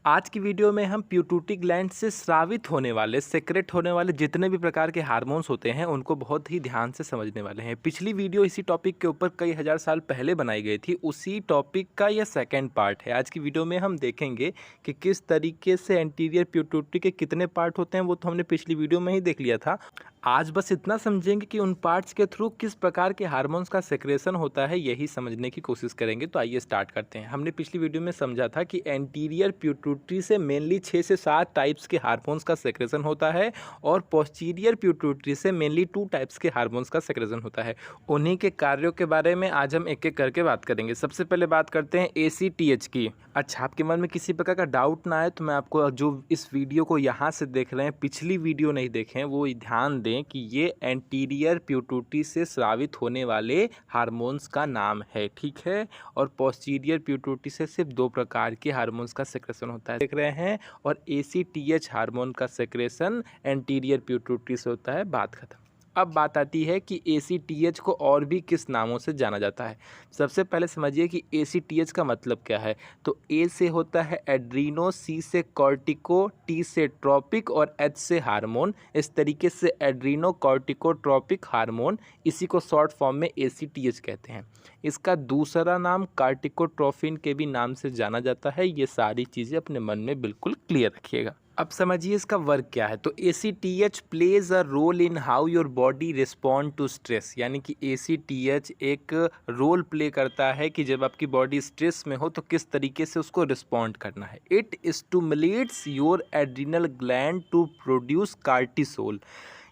आज की वीडियो में हम पिट्यूटरी ग्लैंड से स्रावित होने वाले सेक्रेट होने वाले जितने भी प्रकार के हार्मोन्स होते हैं उनको बहुत ही ध्यान से समझने वाले हैं। पिछली वीडियो इसी टॉपिक के ऊपर कई हजार साल पहले बनाई गई थी, उसी टॉपिक का यह सेकंड पार्ट है। आज की वीडियो में हम देखेंगे कि किस तरीके से एंटीरियर पिट्यूटरी के कितने पार्ट होते हैं, वो तो हमने पिछली वीडियो में ही देख लिया था। आज बस इतना समझेंगे कि उन पार्ट्स के थ्रू किस प्रकार के हार्मोन्स का सेक्रेशन होता है, यही समझने की कोशिश करेंगे। तो आइए स्टार्ट करते हैं। हमने पिछली वीडियो में समझा था कि एंटीरियर पिट्यूटरी से मेनली 6 से 7 टाइप्स के हार्मोन्स का सेक्रेशन होता है और पोस्टीरियर पिट्यूटरी से मेनली 2 टाइप्स के हार्मोन्स का सेक्रेशन होता है। उन्हीं के कार्यों के बारे में आज हम एक एक करके बात करेंगे। सबसे पहले बात करते हैं ACTH की। अच्छा, आपके मन में किसी प्रकार का डाउट ना आए तो मैं आपको जो इस वीडियो को यहाँ से देख रहे हैं, पिछली वीडियो नहीं देखें, वो ध्यान दें कि ये एंटीरियर पिट्यूटरी से स्रावित होने वाले हार्मोन्स का नाम है, ठीक है। और पोस्टीरियर पिट्यूटरी से सिर्फ 2 प्रकार के हार्मोन्स का सेक्रेशन होता है, देख रहे हैं। और ACTH हार्मोन का सेक्रेशन एंटीरियर पिट्यूटरी से होता है। बात खत्म। अब बात आती है कि ACTH को और भी किस नामों से जाना जाता है। सबसे पहले समझिए कि ACTH का मतलब क्या है। तो A से होता है एड्रीनो, C से कॉर्टिको, T से ट्रॉपिक और H से हार्मोन। इस तरीके से एड्रीनो कॉर्टिको ट्रॉपिक हार्मोन, इसी को शॉर्ट फॉर्म में ACTH कहते हैं। इसका दूसरा नाम कार्टिकोट्रोफिन के भी नाम से जाना जाता है। ये सारी चीज़ें अपने मन में बिल्कुल क्लियर रखिएगा। अब समझिए इसका वर्क क्या है। तो ACTH plays a role in how your body respond to stress, यानी कि ACTH एक रोल प्ले करता है कि जब आपकी बॉडी स्ट्रेस में हो तो किस तरीके से उसको रिस्पॉन्ड करना है। It stimulates your adrenal gland to produce cortisol.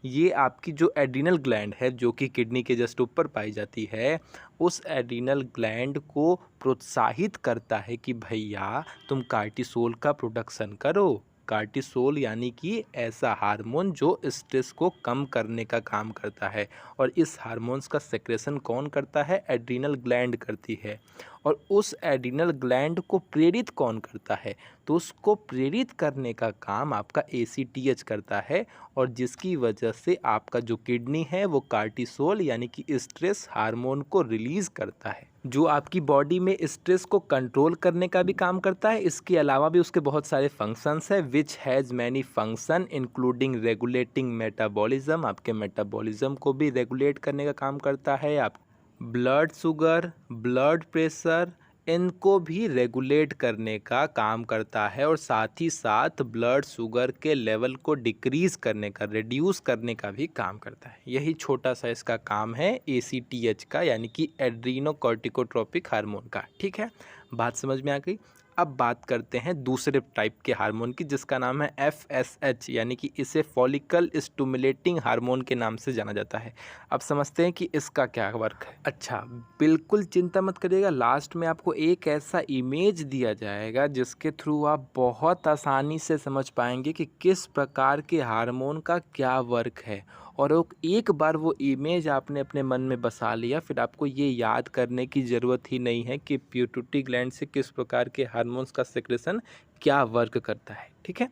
ये आपकी जो एड्रिनल ग्लैंड है, जो कि किडनी के जस्ट ऊपर पाई जाती है, उस एड्रिनल ग्लैंड को प्रोत्साहित करता है कि भैया तुम कार्टिसोल का प्रोडक्शन करो। कार्टिसोल यानी कि ऐसा हार्मोन जो स्ट्रेस को कम करने का काम करता है। और इस हार्मोन्स का सेक्रेशन कौन करता है? एड्रिनल ग्लैंड करती है। और उस एड्रिनल ग्लैंड को प्रेरित कौन करता है? तो उसको प्रेरित करने का काम आपका ACTH करता है, और जिसकी वजह से आपका जो किडनी है वो कार्टिसोल यानी कि स्ट्रेस हार्मोन को रिलीज़ करता है, जो आपकी बॉडी में स्ट्रेस को कंट्रोल करने का भी काम करता है। इसके अलावा भी उसके बहुत सारे फंक्शंस हैं, which has many function including regulating metabolism. आपके मेटाबॉलिज्म को भी रेगुलेट करने का काम करता है। आप ब्लड शुगर, ब्लड प्रेशर, इनको भी रेगुलेट करने का काम करता है। और साथ ही साथ ब्लड शुगर के लेवल को डिक्रीज़ करने का, रिड्यूस करने का भी काम करता है। यही छोटा सा इसका काम है ACTH का, यानी कि एड्रीनो कॉर्टिकोट्रोपिक हार्मोन का, ठीक है। बात समझ में आ गई। अब बात करते हैं दूसरे टाइप के हार्मोन की, जिसका नाम है FSH, यानी कि इसे फॉलिकल स्टिमुलेटिंग हार्मोन के नाम से जाना जाता है। अब समझते हैं कि इसका क्या वर्क है। अच्छा, बिल्कुल चिंता मत करिएगा, लास्ट में आपको एक ऐसा इमेज दिया जाएगा जिसके थ्रू आप बहुत आसानी से समझ पाएंगे कि किस प्रकार के हार्मोन का क्या वर्क है। और एक बार वो इमेज आपने अपने मन में बसा लिया, फिर आपको ये याद करने की ज़रूरत ही नहीं है कि पिट्यूटरी ग्लैंड से किस प्रकार के हार्मोन्स का सेक्रेशन क्या वर्क करता है, ठीक है।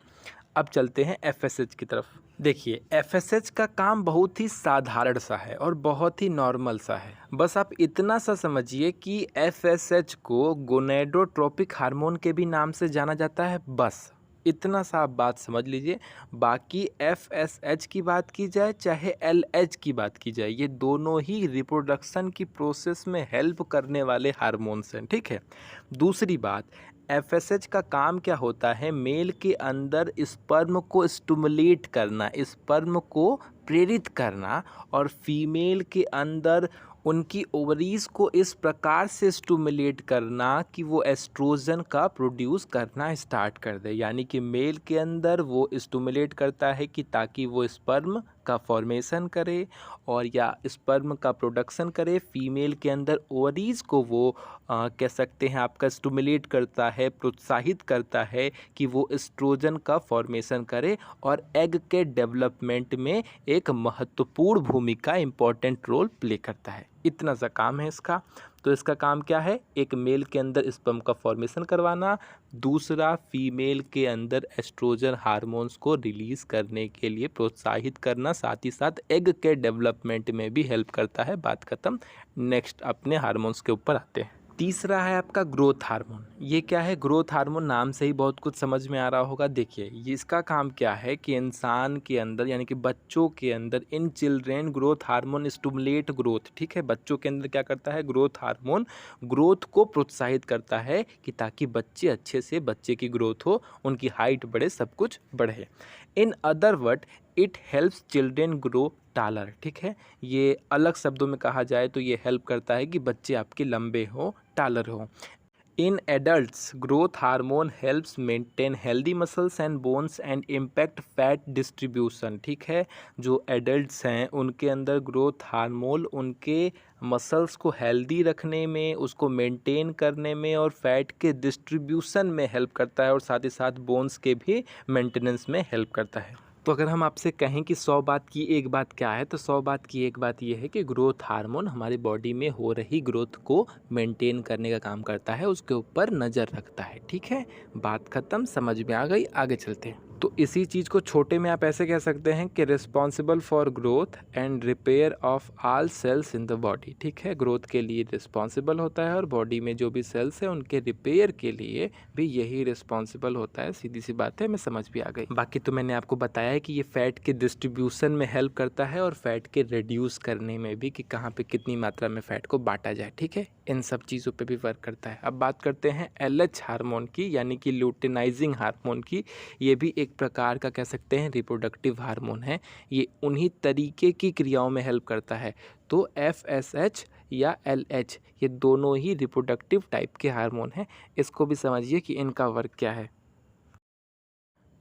अब चलते हैं FSH की तरफ। देखिए, FSH का काम बहुत ही साधारण सा है और बहुत ही नॉर्मल सा है। बस आप इतना सा समझिए कि FSH को गोनेडोट्रोपिक हार्मोन के भी नाम से जाना जाता है। बस इतना सा आप बात समझ लीजिए। बाकी FSH की बात की जाए चाहे LH की बात की जाए, ये दोनों ही रिप्रोडक्शन की प्रोसेस में हेल्प करने वाले हार्मोन्स हैं, ठीक है। दूसरी बात, FSH का काम क्या होता है? मेल के अंदर स्पर्म को स्टिमुलेट करना, स्पर्म को प्रेरित करना, और फीमेल के अंदर उनकी ओवरीज को इस प्रकार से स्टिमुलेट करना कि वो एस्ट्रोजन का प्रोड्यूस करना स्टार्ट कर दे। यानी कि मेल के अंदर वो स्टिमुलेट करता है कि ताकि वो स्पर्म का फॉर्मेशन करे और या स्पर्म का प्रोडक्शन करे। फीमेल के अंदर ओवरीज को वो कह सकते हैं आपका स्टिमुलेट करता है, प्रोत्साहित करता है कि वो एस्ट्रोजन का फॉर्मेशन करे और एग के डेवलपमेंट में एक महत्वपूर्ण भूमिका, इम्पॉर्टेंट रोल प्ले करता है। इतना सा काम है इसका। तो इसका काम क्या है? एक मेल के अंदर स्पर्म का फॉर्मेशन करवाना, दूसरा फीमेल के अंदर एस्ट्रोजन हार्मोन्स को रिलीज़ करने के लिए प्रोत्साहित करना, साथ ही साथ एग के डेवलपमेंट में भी हेल्प करता है। बात खत्म। नेक्स्ट अपने हार्मोन्स के ऊपर आते हैं। तीसरा है आपका ग्रोथ हार्मोन। ये क्या है? ग्रोथ हार्मोन नाम से ही बहुत कुछ समझ में आ रहा होगा। देखिए ये इसका काम क्या है कि इंसान के अंदर यानी कि बच्चों के अंदर in children growth hormone stimulate growth. ठीक है, बच्चों के अंदर क्या करता है? ग्रोथ हार्मोन ग्रोथ को प्रोत्साहित करता है कि ताकि बच्चे अच्छे से बच्चे की ग्रोथ हो, उनकी हाइट बढ़े, सब कुछ बढ़े। In other word it helps children grow taller. ठीक है, ये अलग शब्दों में कहा जाए तो ये हेल्प करता है कि बच्चे आपके लंबे हो, टालर हो। In adults growth hormone helps maintain healthy muscles and bones and impact fat distribution. ठीक है, जो एडल्ट्स हैं उनके अंदर ग्रोथ हार्मोन उनके मसल्स को हेल्दी रखने में, उसको मेंटेन करने में और फैट के डिस्ट्रीब्यूशन में हेल्प करता है और साथ ही साथ बोन्स के भी मेंटेनेंस में हेल्प करता है। तो अगर हम आपसे कहें कि 100 बात की एक बात क्या है, तो 100 बात की एक बात ये है कि ग्रोथ हार्मोन हमारी बॉडी में हो रही ग्रोथ को मेंटेन करने का काम करता है, उसके ऊपर नज़र रखता है। ठीक है, बात ख़त्म, समझ में आ गई, आगे चलते हैं। तो इसी चीज़ को छोटे में आप ऐसे कह सकते हैं कि responsible for growth and repair of all cells in the body. ठीक है, ग्रोथ के लिए रिस्पॉन्सिबल होता है और बॉडी में जो भी सेल्स हैं उनके रिपेयर के लिए भी यही रिस्पॉन्सिबल होता है। सीधी सी बात है, मैं समझ भी आ गई। बाकी तो मैंने आपको बताया है कि ये फैट के डिस्ट्रीब्यूशन में हेल्प करता है और फैट के रिड्यूस करने में भी, कि कहाँ पे कितनी मात्रा में फ़ैट को बांटा जाए। ठीक है, इन सब चीज़ों पे भी वर्क करता है। अब बात करते हैं LH हार्मोन की, यानी कि लुटेनाइजिंग हार्मोन की। ये भी एक प्रकार का कह सकते हैं रिप्रोडक्टिव हार्मोन है। ये उन्हीं तरीके की क्रियाओं में हेल्प करता है। तो FSH या LH ये दोनों ही रिप्रोडक्टिव टाइप के हार्मोन हैं। इसको भी समझिए कि इनका वर्क क्या है।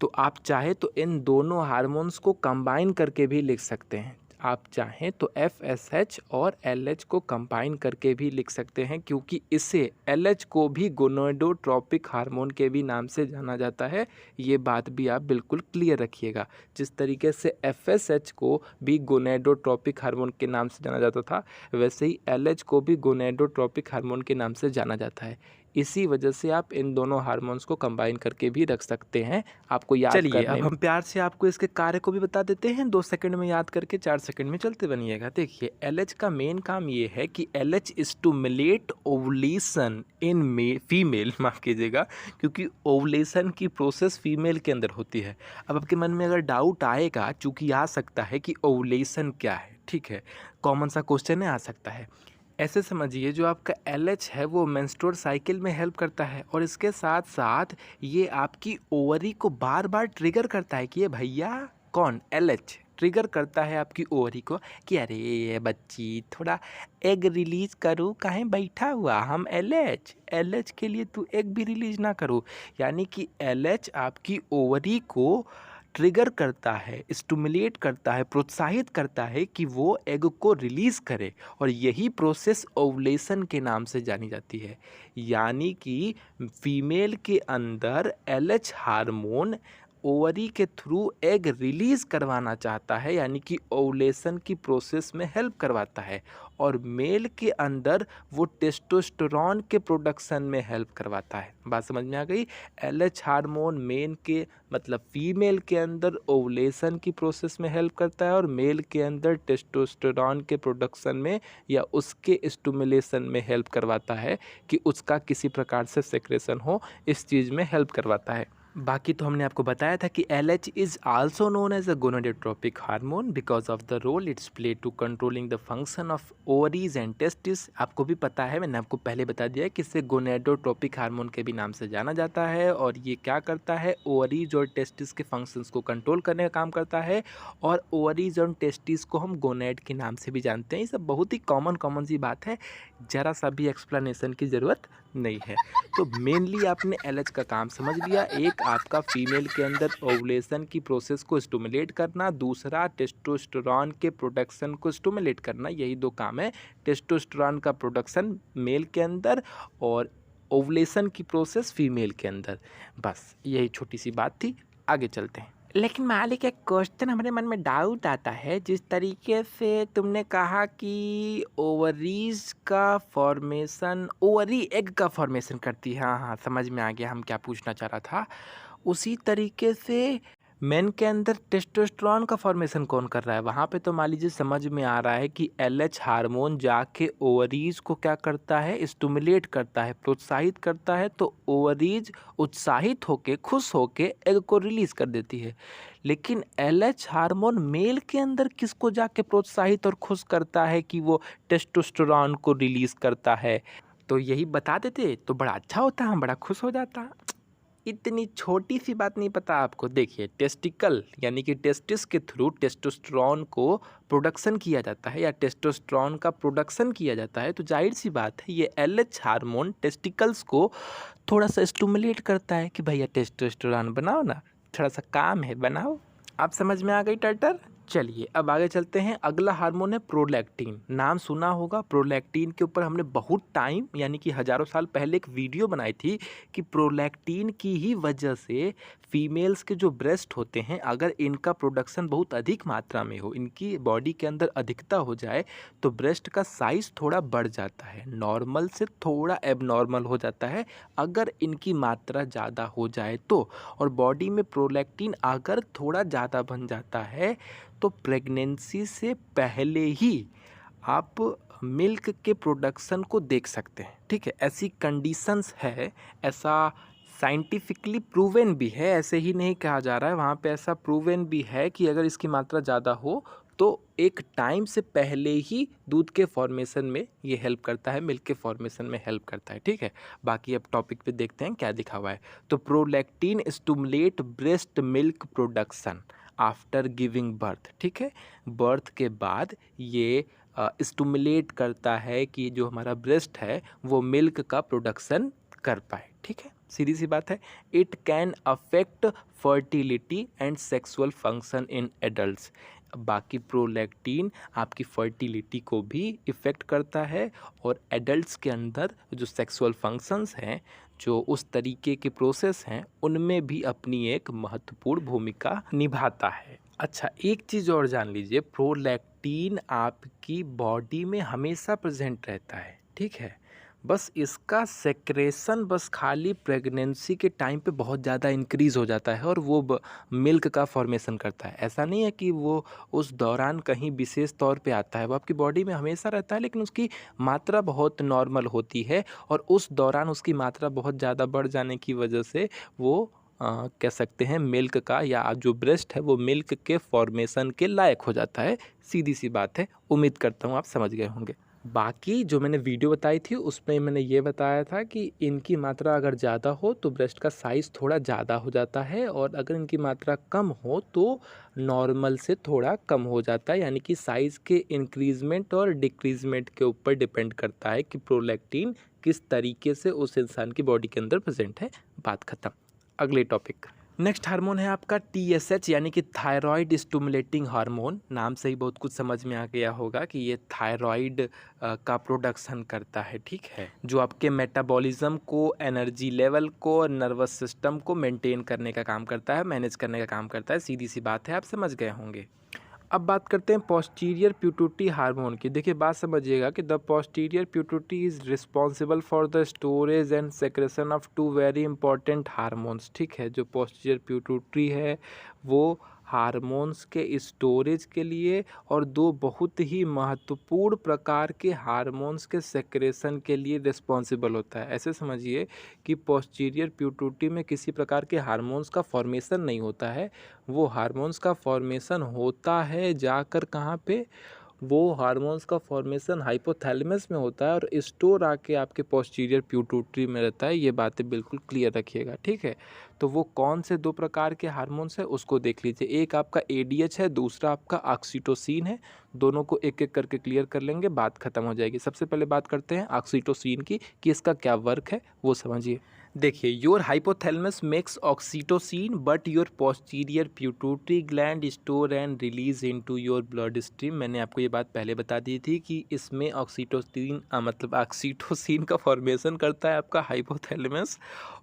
तो आप चाहे तो इन दोनों हार्मोन्स को कंबाइन करके भी लिख सकते हैं। आप चाहें तो FSH और LH को कंबाइन करके भी लिख सकते हैं, क्योंकि इसे LH को भी गोनेडोट्रोपिक हार्मोन के भी नाम से जाना जाता है। ये बात भी आप बिल्कुल क्लियर रखिएगा। जिस तरीके से FSH को भी गोनेडोट्रोपिक हार्मोन के नाम से जाना जाता था, वैसे ही LH को भी गोनेडोट्रोपिक हार्मोन के नाम से जाना जाता है। इसी वजह से आप इन दोनों हार्मोन्स को कंबाइन करके भी रख सकते हैं, आपको याद करने में। चलिए अब हम प्यार से आपको इसके कार्य को भी बता देते हैं, 2 सेकंड में याद करके 4 सेकंड में चलते बनिएगा। देखिए LH का मेन काम ये है कि LH stimulate ovulation in female, माफ़ कीजिएगा, क्योंकि ओवुलेशन की प्रोसेस फीमेल के अंदर होती है। अब आपके मन में अगर डाउट आएगा, चूँकि आ सकता है कि ओवुलेशन क्या है, ठीक है, कॉमन सा क्वेश्चन है, आ सकता है। ऐसे समझिए जो आपका LH है वो मेंस्ट्रुअल साइकिल में हेल्प करता है और इसके साथ साथ ये आपकी ओवरी को बार बार ट्रिगर करता है कि ये भैया कौन, LH ट्रिगर करता है आपकी ओवरी को कि अरे ये बच्ची थोड़ा एग रिलीज करो, कहीं बैठा हुआ, हम LH के लिए तू एग भी रिलीज ना करो। यानी कि LH आपकी ओवरी को ट्रिगर करता है, स्टिमुलेट करता है, प्रोत्साहित करता है कि वो एग को रिलीज़ करे और यही प्रोसेस ओवुलेशन के नाम से जानी जाती है। यानी कि फीमेल के अंदर LH हार्मोन ओवरी के थ्रू एग रिलीज़ करवाना चाहता है, यानी कि ओवुलेशन की प्रोसेस में हेल्प करवाता है, और मेल के अंदर वो टेस्टोस्टेरोन के प्रोडक्शन में हेल्प करवाता है। बात समझ में आ गई? LH हार्मोन मेन के मतलब फीमेल के अंदर ओवुलेशन की प्रोसेस में हेल्प करता है और मेल के अंदर टेस्टोस्टेरोन के प्रोडक्शन में या उसके स्टिमुलेशन में हेल्प करवाता है कि उसका किसी प्रकार से सेक्रेशन हो, इस चीज़ में हेल्प करवाता है। बाकी तो हमने आपको बताया था कि LH is also known as a gonadotropic hormone because of the role it's play to controlling the function of ovaries and testis. आपको भी पता है, मैंने आपको पहले बता दिया कि इसे गोनाडोट्रोपिक हार्मोन के भी नाम से जाना जाता है और ये क्या करता है, ओवरीज और टेस्टिस के फंक्शंस को कंट्रोल करने का काम करता है। और ओवरीज और टेस्टिस को हम गोनेड के नाम से भी जानते हैं। ये सब बहुत ही कॉमन सी बात है, ज़रा सा भी एक्सप्लेनेशन की ज़रूरत नहीं है। तो मेनली आपने LH का काम समझ लिया। एक आपका फीमेल के अंदर ओवुलेशन की प्रोसेस को स्टिमुलेट करना, दूसरा टेस्टोस्टेरोन के प्रोडक्शन को स्टिमुलेट करना। यही 2 काम है, टेस्टोस्टेरोन का प्रोडक्शन मेल के अंदर और ओवुलेशन की प्रोसेस फीमेल के अंदर। बस यही छोटी सी बात थी, आगे चलते हैं। लेकिन मालिक एक क्वेश्चन हमारे मन में डाउट आता है, जिस तरीके से तुमने कहा कि ओवरीज का फॉर्मेशन, ओवरी एग का फॉर्मेशन करती है। हाँ समझ में आ गया हम क्या पूछना चाह रहा था। उसी तरीके से मेन के अंदर टेस्टोस्टेरोन का फॉर्मेशन कौन कर रहा है? वहाँ पे तो मान लीजिए समझ में आ रहा है कि एलएच हार्मोन जाके ओवरीज को क्या करता है, स्टिमुलेट करता है, प्रोत्साहित करता है, तो ओवरीज उत्साहित होके, खुश होके एग को रिलीज कर देती है। लेकिन एलएच हार्मोन मेल के अंदर किसको जाके प्रोत्साहित और खुश करता है कि वो टेस्टोस्टेरोन को रिलीज करता है? तो यही बता देते तो बड़ा अच्छा होता, हम बड़ा खुश हो जाता। इतनी छोटी सी बात नहीं पता आपको? देखिए, टेस्टिकल यानी कि टेस्टिस के थ्रू टेस्टोस्टेरोन को प्रोडक्शन किया जाता है या टेस्टोस्टेरोन का प्रोडक्शन किया जाता है, तो जाहिर सी बात है ये एलएच हार्मोन टेस्टिकल्स को थोड़ा सा स्टिमुलेट करता है कि भैया टेस्टोस्टेरोन बनाओ ना, थोड़ा सा काम है, बनाओ। आप समझ में आ गई टर्टर? चलिए अब आगे चलते हैं। अगला हार्मोन है प्रोलैक्टिन। नाम सुना होगा प्रोलैक्टिन के ऊपर, हमने बहुत टाइम यानी कि हज़ारों साल पहले एक वीडियो बनाई थी कि प्रोलैक्टिन की ही वजह से फीमेल्स के जो ब्रेस्ट होते हैं, अगर इनका प्रोडक्शन बहुत अधिक मात्रा में हो, इनकी बॉडी के अंदर अधिकता हो जाए, तो ब्रेस्ट का साइज़ थोड़ा बढ़ जाता है, नॉर्मल से थोड़ा एबनॉर्मल हो जाता है अगर इनकी मात्रा ज़्यादा हो जाए तो। और बॉडी में प्रोलैक्टिन अगर थोड़ा ज़्यादा बन जाता है तो प्रेगनेंसी से पहले ही आप मिल्क के प्रोडक्शन को देख सकते हैं। ठीक है, ऐसी कंडीशंस है, ऐसा साइंटिफिकली प्रूवन भी है, ऐसे ही नहीं कहा जा रहा है, वहाँ पे ऐसा प्रूवन भी है कि अगर इसकी मात्रा ज़्यादा हो तो एक टाइम से पहले ही दूध के फॉर्मेशन में ये हेल्प करता है, मिल्क के फॉर्मेशन में हेल्प करता है। ठीक है, बाकी अब टॉपिक पे देखते हैं क्या दिखा हुआ है। तो prolactin stimulate breast milk production after giving birth. ठीक है, बर्थ के बाद ये स्टिमुलेट करता है कि जो हमारा ब्रेस्ट है वो मिल्क का प्रोडक्शन कर पाए। ठीक है, सीधी सी बात है। It can affect fertility and sexual function in adults. बाकी प्रोलैक्टिन आपकी फर्टिलिटी को भी इफ़ेक्ट करता है और एडल्ट्स के अंदर जो सेक्सुअल फंक्शंस हैं, जो उस तरीके के प्रोसेस हैं, उनमें भी अपनी एक महत्वपूर्ण भूमिका निभाता है। अच्छा, एक चीज़ और जान लीजिए, प्रोलैक्टिन आपकी बॉडी में हमेशा प्रेजेंट रहता है। ठीक है, बस इसका सेक्रेशन बस खाली प्रेगनेंसी के टाइम पे बहुत ज़्यादा इंक्रीज़ हो जाता है और वो मिल्क का फॉर्मेशन करता है। ऐसा नहीं है कि वो उस दौरान कहीं विशेष तौर पे आता है, वो आपकी बॉडी में हमेशा रहता है, लेकिन उसकी मात्रा बहुत नॉर्मल होती है और उस दौरान उसकी मात्रा बहुत ज़्यादा बढ़ जाने की वजह से वो कह सकते हैं मिल्क का या जो ब्रेस्ट है वो मिल्क के फॉर्मेशन के लायक हो जाता है। सीधी सी बात है, उम्मीद करता हूँ आप समझ गए होंगे। बाकी जो मैंने वीडियो बताई थी उसमें मैंने ये बताया था कि इनकी मात्रा अगर ज़्यादा हो तो ब्रेस्ट का साइज़ थोड़ा ज़्यादा हो जाता है और अगर इनकी मात्रा कम हो तो नॉर्मल से थोड़ा कम हो जाता है, यानी कि साइज़ के इंक्रीज़मेंट और डिक्रीज़मेंट के ऊपर डिपेंड करता है कि प्रोलैक्टिन किस तरीके से उस इंसान की बॉडी के अंदर प्रेजेंट है। बात ख़त्म। अगले टॉपिक। नेक्स्ट हार्मोन है आपका TSH यानी कि थायराइड स्टिमुलेटिंग हार्मोन। नाम से ही बहुत कुछ समझ में आ गया होगा कि ये थायराइड का प्रोडक्शन करता है। ठीक है, जो आपके मेटाबॉलिज्म को, एनर्जी लेवल को, नर्वस सिस्टम को मेंटेन करने का काम करता है, मैनेज करने का काम करता है। सीधी सी बात है, आप समझ गए होंगे। अब बात करते हैं पोस्टीरियर पिट्यूटरी हार्मोन की। देखिए, बात समझिएगा कि the posterior pituitary is responsible for the storage and secretion of two very important hormones. ठीक है, जो पोस्टीरियर पिट्यूटरी है वो हार्मोन्स के स्टोरेज के लिए और दो बहुत ही महत्वपूर्ण प्रकार के हार्मोन्स के सेक्रेशन के लिए रिस्पॉन्सिबल होता है। ऐसे समझिए कि पोस्टीरियर पिट्यूटरी में किसी प्रकार के हार्मोन्स का फॉर्मेशन नहीं होता है, वो हार्मोन्स का फॉर्मेशन होता है जाकर कहाँ पे, वो हार्मोन्स का फॉर्मेशन हाइपोथैलेमस में होता है और स्टोर आके आपके पोस्टीरियर पिट्यूटरी में रहता है। ये बातें बिल्कुल क्लियर रखिएगा। ठीक है, तो वो कौन से दो प्रकार के हार्मोन्स है उसको देख लीजिए। एक आपका ADH है, दूसरा आपका ऑक्सीटोसिन है। दोनों को एक एक करके क्लियर कर लेंगे, बात खत्म हो जाएगी। सबसे पहले बात करते हैं ऑक्सीटोसिन की कि इसका क्या वर्क है वो समझिए। देखिए, your hypothalamus makes oxytocin but your posterior pituitary gland store and release into your blood stream. मैंने आपको ये बात पहले बता दी थी कि इसमें ऑक्सीटोसिन मतलब ऑक्सीटोसिन का फॉर्मेशन करता है आपका हाइपोथैलेमस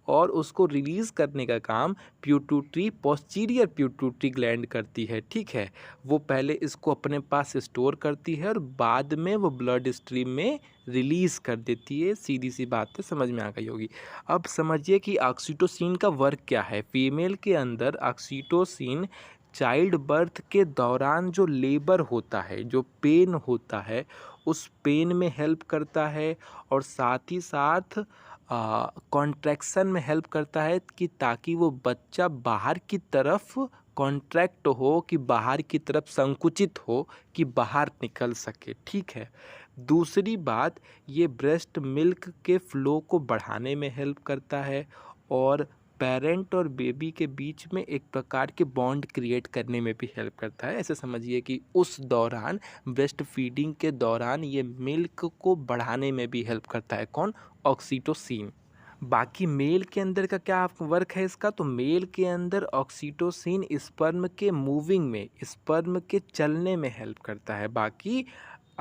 और उसको रिलीज़ करने का काम पिट्यूटरी पोस्टीरियर पिट्यूटरी ग्लैंड करती है। ठीक है, वो पहले इसको अपने पास स्टोर करती है और बाद में वो ब्लड स्ट्रीम में रिलीज़ कर देती है। सीधी सी बात है, समझ में आ गई होगी। अब समझिए कि ऑक्सीटोसिन का वर्क क्या है। फीमेल के अंदर ऑक्सीटोसिन चाइल्ड बर्थ के दौरान जो लेबर होता है, जो पेन होता है, उस पेन में हेल्प करता है और साथ ही साथ कॉन्ट्रैक्शन में हेल्प करता है कि ताकि वो बच्चा बाहर की तरफ कॉन्ट्रैक्ट हो, कि बाहर की तरफ संकुचित हो, कि बाहर निकल सके। ठीक है, दूसरी बात, ये ब्रेस्ट मिल्क के फ्लो को बढ़ाने में हेल्प करता है और पेरेंट और बेबी के बीच में एक प्रकार के बॉन्ड क्रिएट करने में भी हेल्प करता है। ऐसे समझिए कि उस दौरान, ब्रेस्ट फीडिंग के दौरान, ये मिल्क को बढ़ाने में भी हेल्प करता है। कौन? ऑक्सीटोसिन। बाकी मेल के अंदर का क्या वर्क है इसका? तो मेल के अंदर ऑक्सीटोसिन स्पर्म के मूविंग में, स्पर्म के चलने में हेल्प करता है। बाकी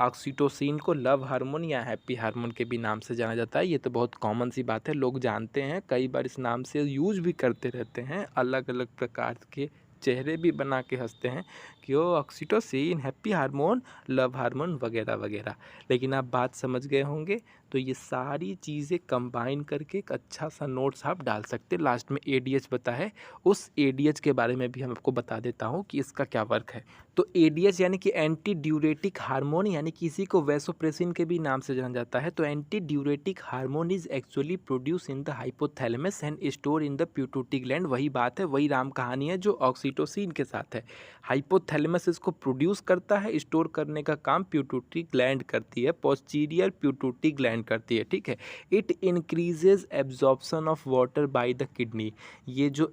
ऑक्सीटोसिन को लव हार्मोन या हैप्पी हार्मोन के भी नाम से जाना जाता है। ये तो बहुत कॉमन सी बात है, लोग जानते हैं, कई बार इस नाम से यूज भी करते रहते हैं। अलग अलग प्रकार के चेहरे भी बना के हंसते हैं कि वो oxytocin, happy hormone, love hormone वगैरह वगैरह। लेकिन आप बात समझ गए होंगे। तो ये सारी चीज़ें कंबाइन करके एक अच्छा सा नोट्स आप डाल सकते हैं। लास्ट में एडीएच बता है, उस एडीएच के बारे में भी हम आपको बता देता हूँ कि इसका क्या वर्क है। तो एडीएच यानी कि एंटी ड्यूरेटिक हार्मोन, यानी कि इसी को वैसोप्रेसिन के भी नाम से जाना जाता है। तो anti diuretic hormone is actually produce in the hypothalamus and store in the pituitary gland. वही बात है, वही राम कहानी है जो ऑक्सीटोसिन के साथ है। हाइपोथैलेमस इसको प्रोड्यूस करता है, स्टोर करने का काम पिट्यूटरी ग्लैंड करती है, पोस्टीरियर पिट्यूटरी ग्लैंड करती है। ठीक है, it increases absorption of water by the kidney. ये जो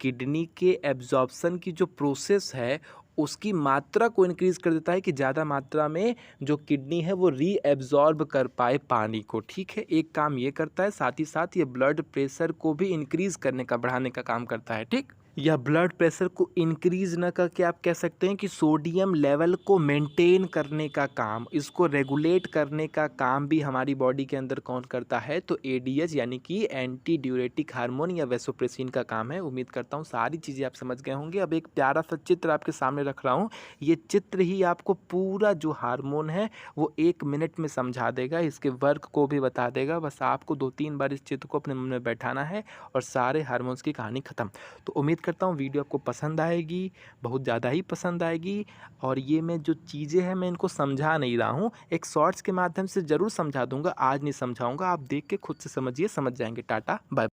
किडनी के एब्जॉर्प्शन की जो प्रोसेस है, उसकी मात्रा को इंक्रीज़ कर देता है कि ज़्यादा मात्रा में जो किडनी है वो रीएब्जॉर्ब कर पाए पानी को। ठीक है, एक काम ये करता है, साथ ही साथ ये ब्लड प्रेशर को भी इंक्रीज़ करने का, बढ़ाने का काम करता है। ठीक, या ब्लड प्रेशर को इंक्रीज़ न करके आप कह सकते हैं कि सोडियम लेवल को मेंटेन करने का काम, इसको रेगुलेट करने का काम भी हमारी बॉडी के अंदर कौन करता है? तो एडीएच यानी कि एंटी ड्यूरेटिक हार्मोन या वैसोप्रेसिन का काम है। उम्मीद करता हूँ सारी चीज़ें आप समझ गए होंगे। अब एक प्यारा सा चित्र आपके सामने रख रहा हूँ। ये चित्र ही आपको पूरा जो हार्मोन है वो 1 मिनट में समझा देगा, इसके वर्क को भी बता देगा। बस आपको 2-3 बार इस चित्र को अपने मन में बैठाना है और सारे हार्मोन्स की कहानी ख़त्म। तो उम्मीद करता हूँ वीडियो आपको पसंद आएगी, बहुत ज़्यादा ही पसंद आएगी। और ये मैं जो चीज़ें हैं मैं इनको समझा नहीं रहा हूँ, एक शॉर्ट्स के माध्यम से ज़रूर समझा दूँगा, आज नहीं समझाऊँगा। आप देख के खुद से समझिए, समझ जाएंगे। Tata bye.